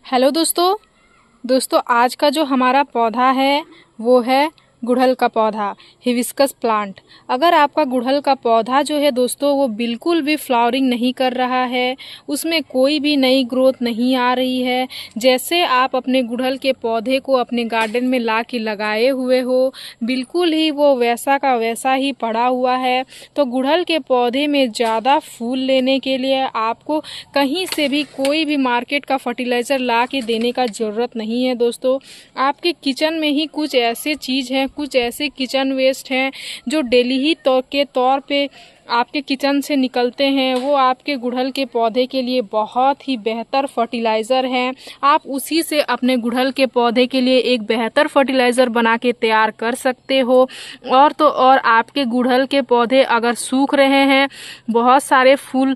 Hello दोस्तों आज का जो हमारा पौधा है वो है गुड़हल का पौधा, हिबिस्कस प्लांट। अगर आपका गुड़हल का पौधा जो है दोस्तों वो बिल्कुल भी फ्लावरिंग नहीं कर रहा है, उसमें कोई भी नई ग्रोथ नहीं आ रही है, जैसे आप अपने गुड़हल के पौधे को अपने गार्डन में ला के लगाए हुए हो, बिल्कुल ही वो वैसा का वैसा ही पड़ा हुआ है, तो गुड़हल के पौधे में ज़्यादा फूल लेने के लिए आपको कहीं से भी कोई भी मार्केट का फर्टिलाइज़र ला के देने का ज़रूरत नहीं है दोस्तों। आपके किचन में ही कुछ ऐसे चीज़ हैं, कुछ ऐसे किचन वेस्ट हैं जो डेली ही के तौर पे आपके किचन से निकलते हैं, वो आपके गुड़हल के पौधे के लिए बहुत ही बेहतर फर्टिलाइज़र हैं। आप उसी से अपने गुड़हल के पौधे के लिए एक बेहतर फर्टिलाइज़र बना के तैयार कर सकते हो। और तो और आपके गुड़हल के पौधे अगर सूख रहे हैं, बहुत सारे फूल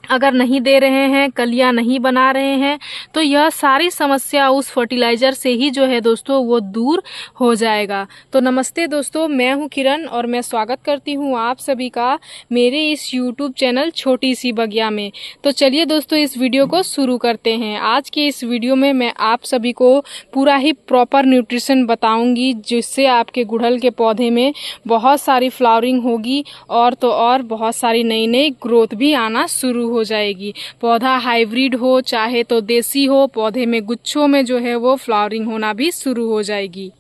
अगर नहीं दे रहे हैं, कलियां नहीं बना रहे हैं, तो यह सारी समस्या उस फर्टिलाइज़र से ही जो है दोस्तों वो दूर हो जाएगा। तो नमस्ते दोस्तों, मैं हूं किरण और मैं स्वागत करती हूं आप सभी का मेरे इस YouTube चैनल छोटी सी बगिया में। तो चलिए दोस्तों इस वीडियो को शुरू करते हैं। आज के इस वीडियो में मैं आप सभी को पूरा ही प्रॉपर न्यूट्रिशन बताऊँगी, जिससे आपके गुड़हल के पौधे में बहुत सारी फ्लावरिंग होगी और तो और बहुत सारी नई नई ग्रोथ भी आना शुरू हो जाएगी। पौधा हाइब्रिड हो चाहे तो देसी हो, पौधे में गुच्छों में जो है वो फ्लावरिंग होना भी शुरू हो जाएगी।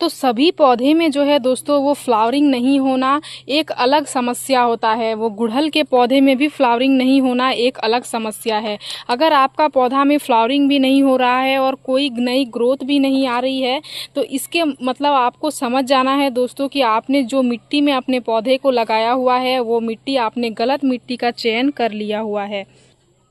तो सभी पौधे में जो है दोस्तों वो फ्लावरिंग नहीं होना एक अलग समस्या होता है, वो गुड़हल के पौधे में भी फ्लावरिंग नहीं होना एक अलग समस्या है। अगर आपका पौधा में फ्लावरिंग भी नहीं हो रहा है और कोई नई ग्रोथ भी नहीं आ रही है, तो इसके मतलब आपको समझ जाना है दोस्तों कि आपने जो मिट्टी में अपने पौधे को लगाया हुआ है वो मिट्टी आपने गलत मिट्टी का चयन कर लिया हुआ है।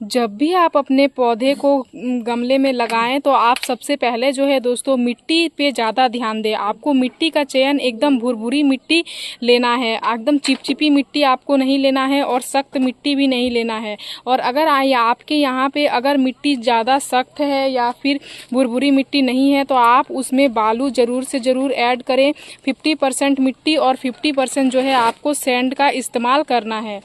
जब भी आप अपने पौधे को गमले में लगाएं तो आप सबसे पहले जो है दोस्तों मिट्टी पे ज़्यादा ध्यान दें। आपको मिट्टी का चयन एकदम भुरभुरी मिट्टी लेना है, एकदम चिपचिपी मिट्टी आपको नहीं लेना है और सख्त मिट्टी भी नहीं लेना है। और अगर आपके यहाँ पे अगर मिट्टी ज़्यादा सख्त है या फिर भुरभुरी मिट्टी नहीं है तो आप उसमें बालू ज़रूर से ज़रूर ऐड करें। 50% मिट्टी और 50% जो है आपको सैंड का इस्तेमाल करना है।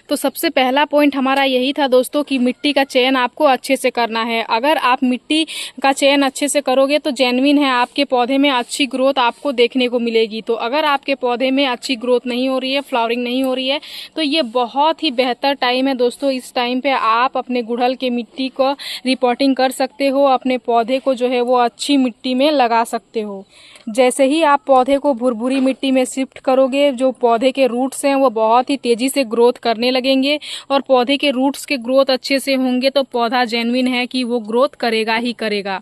तो सबसे पहला पॉइंट हमारा यही था दोस्तों कि मिट्टी का चयन आपको अच्छे से करना है। अगर आप मिट्टी का चयन अच्छे से करोगे तो जेन्युइन है आपके पौधे में अच्छी ग्रोथ आपको देखने को मिलेगी। तो अगर आपके पौधे में अच्छी ग्रोथ नहीं हो रही है, फ्लावरिंग नहीं हो रही है, तो ये बहुत ही बेहतर टाइम है दोस्तों। इस टाइम पे आप अपने गुड़हल के मिट्टी को रिपोर्टिंग कर सकते हो, अपने पौधे को जो है वो अच्छी मिट्टी में लगा सकते हो। जैसे ही आप पौधे को भुरभुरी मिट्टी में शिफ्ट करोगे, जो पौधे के रूट्स हैं वो बहुत ही तेज़ी से ग्रोथ करने लगेंगे और पौधे के रूट्स के ग्रोथ अच्छे से होंगे तो पौधा जेन्युइन है कि वो ग्रोथ करेगा ही करेगा।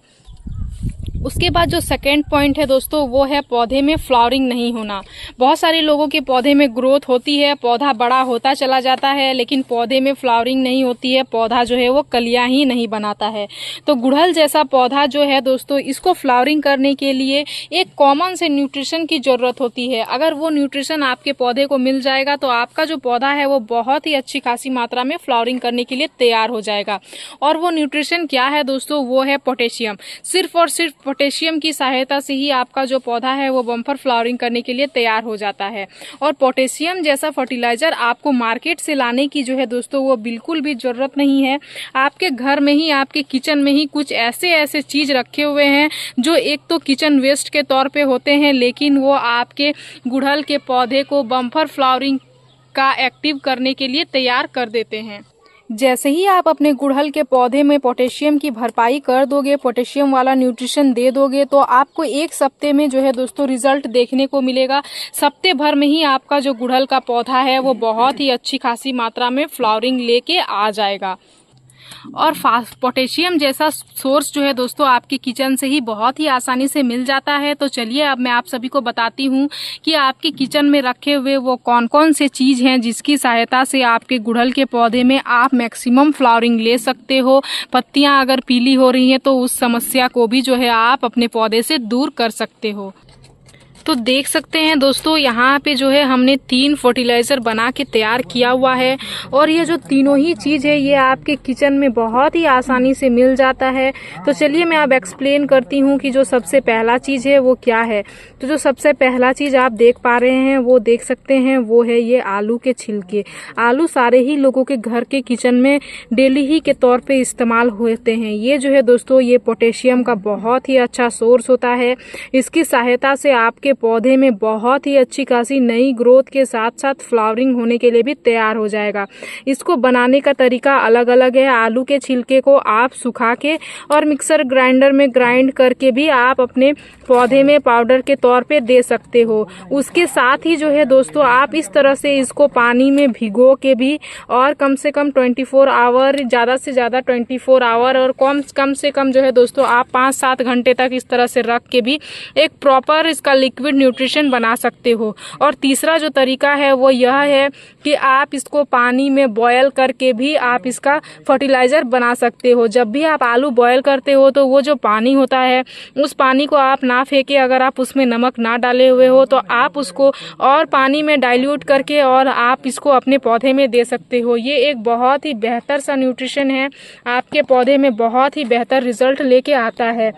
उसके बाद जो सेकेंड पॉइंट है दोस्तों वो है पौधे में फ्लावरिंग नहीं होना। बहुत सारे लोगों के पौधे में ग्रोथ होती है, पौधा बड़ा होता चला जाता है, लेकिन पौधे में फ्लावरिंग नहीं होती है, पौधा जो है वो कलियां ही नहीं बनाता है। तो गुड़हल जैसा पौधा जो है दोस्तों, इसको फ्लावरिंग करने के लिए एक कॉमन से न्यूट्रिशन की ज़रूरत होती है। अगर वो न्यूट्रिशन आपके पौधे को मिल जाएगा तो आपका जो पौधा है वो बहुत ही अच्छी खासी मात्रा में फ्लावरिंग करने के लिए तैयार हो जाएगा। और वो न्यूट्रिशन क्या है दोस्तों, वो है पोटेशियम। सिर्फ और सिर्फ पोटेशियम की सहायता से ही आपका जो पौधा है वो बम्पर फ्लावरिंग करने के लिए तैयार हो जाता है। और पोटेशियम जैसा फर्टिलाइजर आपको मार्केट से लाने की जो है दोस्तों वो बिल्कुल भी ज़रूरत नहीं है। आपके घर में ही, आपके किचन में ही कुछ ऐसे ऐसे चीज़ रखे हुए हैं जो एक तो किचन वेस्ट के तौर पे होते हैं, लेकिन वो आपके गुड़हल के पौधे को बम्पर फ्लावरिंग का एक्टिव करने के लिए तैयार कर देते हैं। जैसे ही आप अपने गुड़हल के पौधे में पोटेशियम की भरपाई कर दोगे, पोटेशियम वाला न्यूट्रिशन दे दोगे, तो आपको एक सप्ते में जो है दोस्तों रिजल्ट देखने को मिलेगा। सप्ते भर में ही आपका जो गुड़हल का पौधा है वो बहुत ही अच्छी खासी मात्रा में फ्लावरिंग लेके आ जाएगा। और पोटेशियम जैसा सोर्स जो है दोस्तों आपके किचन से ही बहुत ही आसानी से मिल जाता है। तो चलिए अब मैं आप सभी को बताती हूँ कि आपके किचन में रखे हुए वो कौन कौन से चीज़ हैं जिसकी सहायता से आपके गुड़हल के पौधे में आप मैक्सिमम फ्लावरिंग ले सकते हो। पत्तियाँ अगर पीली हो रही हैं तो उस समस्या को भी जो है आप अपने पौधे से दूर कर सकते हो। तो देख सकते हैं दोस्तों, यहाँ पे जो है हमने 3 फर्टिलाइज़र बना के तैयार किया हुआ है और ये जो तीनों ही चीज़ है ये आपके किचन में बहुत ही आसानी से मिल जाता है। तो चलिए मैं अब एक्सप्लेन करती हूँ कि जो सबसे पहला चीज़ है वो क्या है। तो जो सबसे पहला चीज़ आप देख पा रहे हैं वो देख सकते हैं वो है ये आलू के छिलके। आलू सारे ही लोगों के घर के किचन में डेली ही के तौर पे इस्तेमाल होते हैं। ये जो है दोस्तों ये पोटेशियम का बहुत ही अच्छा सोर्स होता है। इसकी सहायता से आपके पौधे में बहुत ही अच्छी खासी नई ग्रोथ के साथ साथ फ्लावरिंग होने के लिए भी तैयार हो जाएगा। इसको बनाने का तरीका अलग अलग है। आलू के छिलके को आप सुखा के और मिक्सर ग्राइंडर में ग्राइंड करके भी आप अपने पौधे में पाउडर के तौर पे दे सकते हो। उसके साथ ही जो है दोस्तों आप इस तरह से इसको पानी में भिगो के भी और कम से कम 24 आवर, ज़्यादा से ज़्यादा 24 आवर और कम से कम जो है दोस्तों आप 5-7 घंटे तक इस तरह से रख के भी एक प्रॉपर इसका लिक्विड न्यूट्रिशन बना सकते हो। और तीसरा जो तरीका है वो यह है कि आप इसको पानी में बॉयल करके भी आप इसका फर्टिलाइज़र बना सकते हो। जब भी आप आलू बॉयल करते हो तो वो जो पानी होता है उस पानी को आप ना फेंके, अगर आप उसमें नमक ना डाले हुए हो तो आप उसको और पानी में डाइल्यूट करके और आप इसको अपने पौधे में दे सकते हो। ये एक बहुत ही बेहतर सा न्यूट्रिशन है, आपके पौधे में बहुत ही बेहतर रिजल्ट लेके आता है।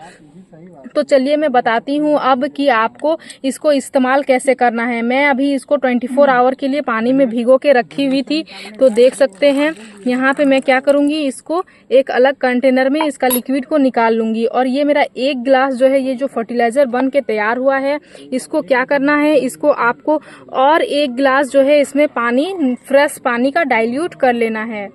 तो चलिए मैं बताती हूँ अब कि आपको इसको इस्तेमाल कैसे करना है। मैं अभी इसको 24 आवर के लिए पानी में भिगो के रखी हुई थी। तो देख सकते हैं यहाँ पे मैं क्या करूँगी, इसको एक अलग कंटेनर में इसका लिक्विड को निकाल लूँगी। और ये मेरा 1 गिलास जो है ये जो फर्टिलाइज़र बन के तैयार हुआ है, इसको क्या करना है, इसको आपको और 1 गिलास जो है इसमें पानी, फ्रेश पानी का डाइल्यूट कर लेना है।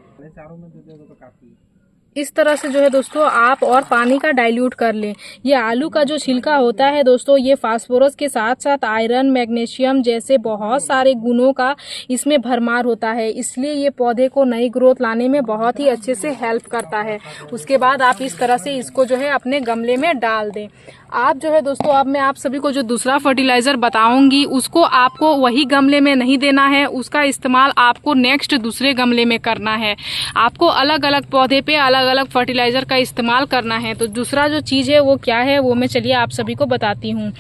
इस तरह से जो है दोस्तों आप और पानी का डाइल्यूट कर लें। ये आलू का जो छिलका होता है दोस्तों ये फास्फोरस के साथ साथ आयरन, मैग्नीशियम जैसे बहुत सारे गुणों का इसमें भरमार होता है, इसलिए ये पौधे को नई ग्रोथ लाने में बहुत ही अच्छे से हेल्प करता है। उसके बाद आप इस तरह से इसको जो है अपने गमले में डाल दें। आप जो है दोस्तों अब मैं आप सभी को जो दूसरा फर्टिलाइज़र बताऊंगी उसको आपको वही गमले में नहीं देना है, उसका इस्तेमाल आपको नेक्स्ट दूसरे गमले में करना है। आपको अलग अलग पौधे पे अलग अलग फर्टिलाइज़र का इस्तेमाल करना है। तो दूसरा जो चीज़ है वो क्या है वो मैं चलिए आप सभी को बताती हूँ।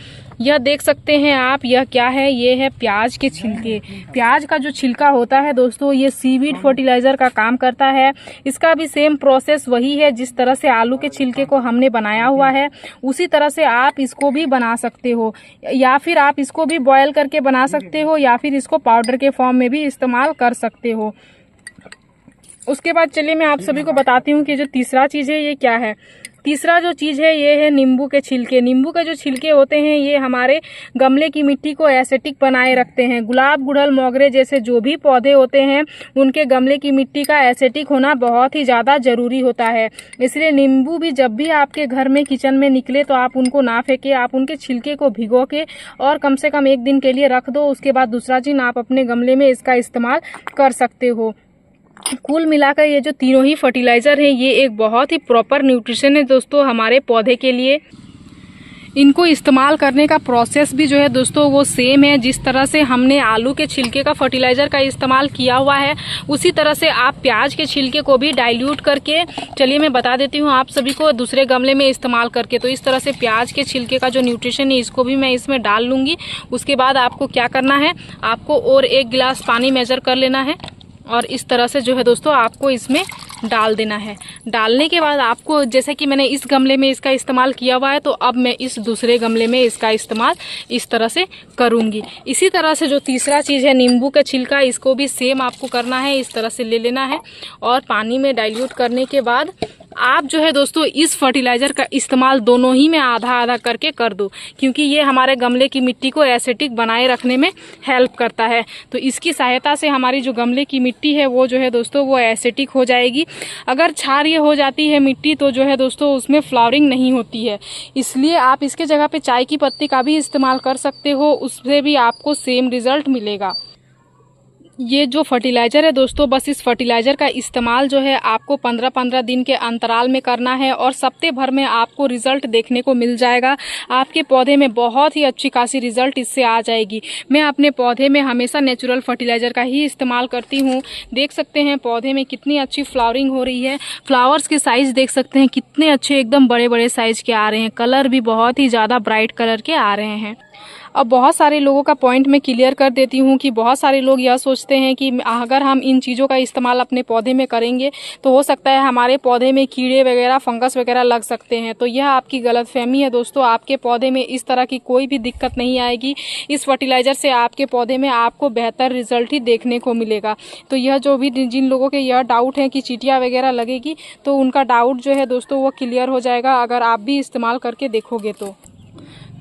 यह देख सकते हैं आप, यह क्या है, ये है प्याज के छिलके। प्याज का जो छिलका होता है दोस्तों ये सीवीड फर्टिलाइज़र का काम करता है। इसका भी सेम प्रोसेस वही है, जिस तरह से आलू के छिलके को हमने बनाया हुआ है उसी तरह से आप इसको भी बना सकते हो, या फिर आप इसको भी बॉयल करके बना सकते हो, या फिर इसको पाउडर के फॉर्म में भी इस्तेमाल कर सकते हो। उसके बाद चलिए मैं आप सभी को बताती हूँ कि जो तीसरा चीज़ है ये क्या है। तीसरा जो चीज़ है ये है नींबू के छिलके। नींबू के जो छिलके होते हैं ये हमारे गमले की मिट्टी को एसिडिक बनाए रखते हैं। गुलाब, गुड़हल, मोगरे जैसे जो भी पौधे होते हैं उनके गमले की मिट्टी का एसिडिक होना बहुत ही ज़्यादा ज़रूरी होता है। इसलिए नींबू भी जब भी आपके घर में किचन में निकले तो आप उनको ना फेंके, आप उनके छिलके को भिगो के और कम से कम 1 दिन के लिए रख दो। उसके बाद दूसरा दिन आप अपने गमले में इसका इस्तेमाल कर सकते हो। कुल मिलाकर ये जो तीनों ही फर्टिलाइज़र हैं ये एक बहुत ही प्रॉपर न्यूट्रिशन है दोस्तों हमारे पौधे के लिए। इनको इस्तेमाल करने का प्रोसेस भी जो है दोस्तों वो सेम है, जिस तरह से हमने आलू के छिलके का फर्टिलाइज़र का इस्तेमाल किया हुआ है उसी तरह से आप प्याज के छिलके को भी डाइल्यूट करके, चलिए मैं बता देती हूँ आप सभी को, दूसरे गमले में इस्तेमाल करके। तो इस तरह से प्याज के छिलके का जो न्यूट्रिशन है इसको भी मैं इसमें डाल लूँगी। उसके बाद आपको क्या करना है, आपको और 1 गिलास पानी मेजर कर लेना है और इस तरह से जो है दोस्तों आपको इसमें डाल देना है। डालने के बाद आपको, जैसे कि मैंने इस गमले में इसका इस्तेमाल किया हुआ है तो अब मैं इस दूसरे गमले में इसका इस्तेमाल इस तरह से करूँगी। इसी तरह से जो तीसरा चीज़ है नींबू का छिलका, इसको भी सेम आपको करना है, इस तरह से ले लेना है और पानी में डाइल्यूट करने के बाद आप जो है दोस्तों इस फर्टिलाइज़र का इस्तेमाल दोनों ही में आधा आधा करके कर दो, क्योंकि ये हमारे गमले की मिट्टी को एसिडिक बनाए रखने में हेल्प करता है। तो इसकी सहायता से हमारी जो गमले की मिट्टी है वो जो है दोस्तों वो एसिडिक हो जाएगी। अगर क्षारीय हो जाती है मिट्टी तो जो है दोस्तों उसमें फ्लावरिंग नहीं होती है। इसलिए आप इसके जगह पे चाय की पत्ती का भी इस्तेमाल कर सकते हो, उससे भी आपको सेम रिजल्ट मिलेगा। ये जो फर्टिलाइज़र है दोस्तों, बस इस फर्टिलाइज़र का इस्तेमाल जो है आपको 15-15 दिन के अंतराल में करना है और सप्ताह भर में आपको रिज़ल्ट देखने को मिल जाएगा। आपके पौधे में बहुत ही अच्छी खासी रिज़ल्ट इससे आ जाएगी। मैं अपने पौधे में हमेशा नेचुरल फर्टिलाइज़र का ही इस्तेमाल करती हूँ। देख सकते हैं पौधे में कितनी अच्छी फ्लावरिंग हो रही है। फ्लावर्स के साइज़ देख सकते हैं कितने अच्छे, एकदम बड़े बड़े साइज़ के आ रहे हैं। कलर भी बहुत ही ज़्यादा ब्राइट कलर के आ रहे हैं। अब बहुत सारे लोगों का पॉइंट मैं क्लियर कर देती हूँ कि बहुत सारे लोग यह सोचते हैं कि अगर हम इन चीज़ों का इस्तेमाल अपने पौधे में करेंगे तो हो सकता है हमारे पौधे में कीड़े वगैरह फंगस वगैरह लग सकते हैं। तो यह आपकी गलतफहमी है दोस्तों। आपके पौधे में इस तरह की कोई भी दिक्कत नहीं आएगी। इस फर्टिलाइज़र से आपके पौधे में आपको बेहतर रिजल्ट ही देखने को मिलेगा। तो यह जो भी जिन लोगों के यह डाउट है कि चींटियाँ वगैरह लगेगी, तो उनका डाउट जो है दोस्तों वो क्लियर हो जाएगा अगर आप भी इस्तेमाल करके देखोगे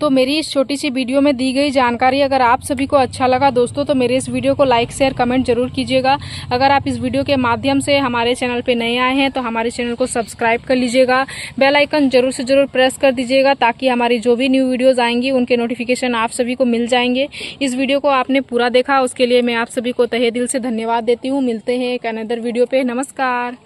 तो मेरी इस छोटी सी वीडियो में दी गई जानकारी अगर आप सभी को अच्छा लगा दोस्तों, तो मेरे इस वीडियो को लाइक शेयर कमेंट जरूर कीजिएगा। अगर आप इस वीडियो के माध्यम से हमारे चैनल पे नए आए हैं तो हमारे चैनल को सब्सक्राइब कर लीजिएगा। बेल आइकन जरूर से जरूर प्रेस कर दीजिएगा ताकि हमारी जो भी न्यू वीडियोज़ आएंगी उनके नोटिफिकेशन आप सभी को मिल जाएंगे। इस वीडियो को आपने पूरा देखा उसके लिए मैं आप सभी को तहे दिल से धन्यवाद देती हूँ। मिलते हैं एक अनदर वीडियो पे। नमस्कार।